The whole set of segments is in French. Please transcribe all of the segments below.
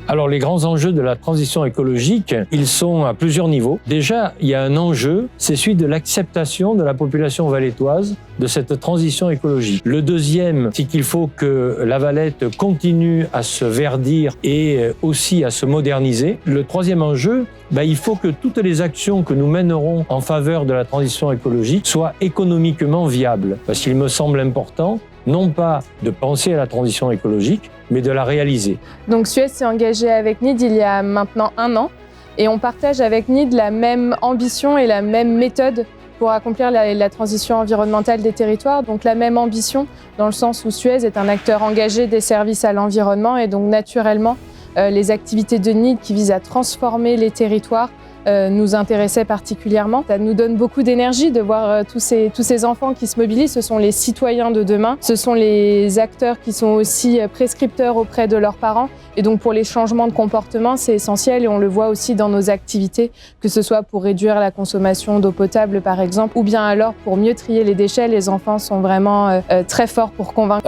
Alors les grands enjeux de la transition écologique, ils sont à plusieurs niveaux. Déjà, il y a un enjeu, c'est celui de l'acceptation de la population valettoise de cette transition écologique. Le deuxième, c'est qu'il faut que la Valette continue à se verdir et aussi à se moderniser. Le troisième enjeu, il faut que toutes les actions que nous mènerons en faveur de la transition écologique soient économiquement viables. Parce qu'il me semble important, non pas de penser à la transition écologique, mais de la réaliser. Donc Suez s'est engagé avec NID il y a maintenant 1 an et on partage avec NID la même ambition et la même méthode pour accomplir la transition environnementale des territoires. Donc la même ambition dans le sens où Suez est un acteur engagé des services à l'environnement et donc naturellement les activités de NID qui visent à transformer les territoires nous intéressait particulièrement. Ça nous donne beaucoup d'énergie de voir tous ces enfants qui se mobilisent. Ce sont les citoyens de demain, ce sont les acteurs qui sont aussi prescripteurs auprès de leurs parents. Et donc pour les changements de comportement, c'est essentiel et on le voit aussi dans nos activités, que ce soit pour réduire la consommation d'eau potable par exemple, ou bien alors pour mieux trier les déchets. Les enfants sont vraiment très forts pour convaincre.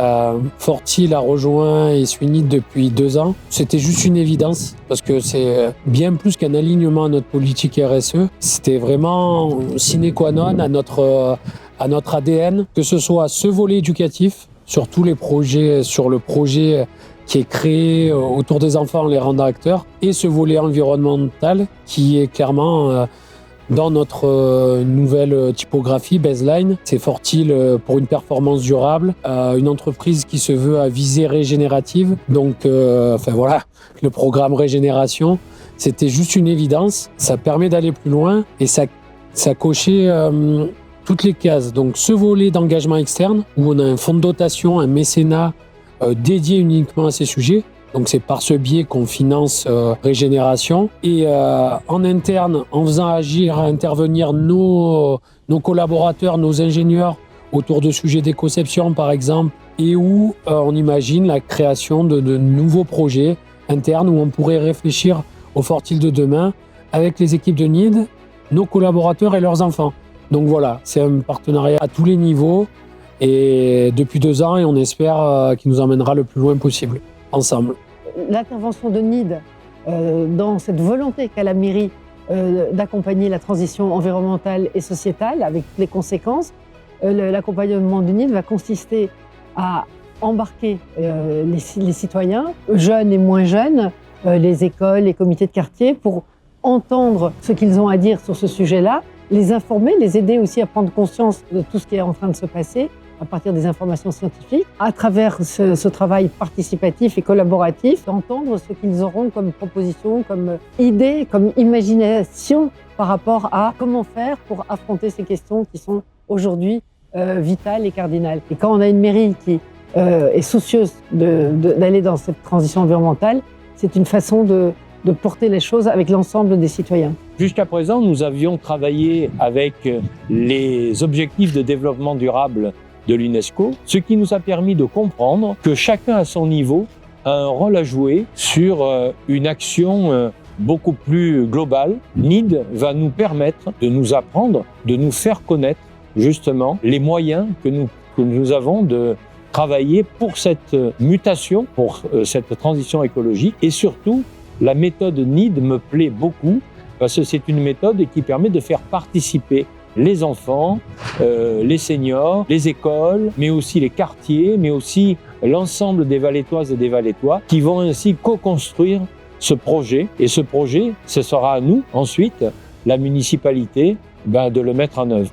Fortil a rejoint et suit NID depuis 2 ans. C'était juste une évidence parce que c'est bien plus qu'un alignement à notre politique RSE. C'était vraiment sine qua non à notre ADN, que ce soit ce volet éducatif sur tous les projets, sur le projet qui est créé autour des enfants en les rendant acteurs, et ce volet environnemental qui est clairement dans notre nouvelle typographie baseline. C'est Fortil pour une performance durable, une entreprise qui se veut à visée régénérative. Donc, le programme Régénération, c'était juste une évidence. Ça permet d'aller plus loin et ça cochait toutes les cases. Donc, ce volet d'engagement externe où on a un fonds de dotation, un mécénat dédié uniquement à ces sujets. Donc c'est par ce biais qu'on finance Régénération. Et en interne, en faisant intervenir nos collaborateurs, nos ingénieurs autour de sujets d'écoception par exemple, et où on imagine la création de nouveaux projets internes où on pourrait réfléchir au Fortil de demain avec les équipes de NID, nos collaborateurs et leurs enfants. Donc voilà, c'est un partenariat à tous les niveaux et depuis 2 ans et on espère qu'il nous emmènera le plus loin possible. Ensemble. L'intervention de NID dans cette volonté qu'a la mairie d'accompagner la transition environnementale et sociétale avec les conséquences, l'accompagnement de NID va consister à embarquer les citoyens, jeunes et moins jeunes, les écoles, les comités de quartier, pour entendre ce qu'ils ont à dire sur ce sujet-là, les informer, les aider aussi à prendre conscience de tout ce qui est en train de se passer, à partir des informations scientifiques, à travers ce travail participatif et collaboratif, d'entendre ce qu'ils auront comme propositions, comme idées, comme imagination par rapport à comment faire pour affronter ces questions qui sont aujourd'hui vitales et cardinales. Et quand on a une mairie qui est soucieuse d'aller dans cette transition environnementale, c'est une façon de porter les choses avec l'ensemble des citoyens. Jusqu'à présent, nous avions travaillé avec les objectifs de développement durable de l'UNESCO, ce qui nous a permis de comprendre que chacun à son niveau a un rôle à jouer sur une action beaucoup plus globale. NID va nous permettre de nous apprendre, de nous faire connaître justement les moyens que nous avons de travailler pour cette mutation, pour cette transition écologique. Et surtout, la méthode NID me plaît beaucoup parce que c'est une méthode qui permet de faire participer les enfants, les seniors, les écoles, mais aussi les quartiers, mais aussi l'ensemble des Valettoises et des Valettois qui vont ainsi co-construire ce projet. Et ce projet, ce sera à nous, ensuite, la municipalité, de le mettre en œuvre.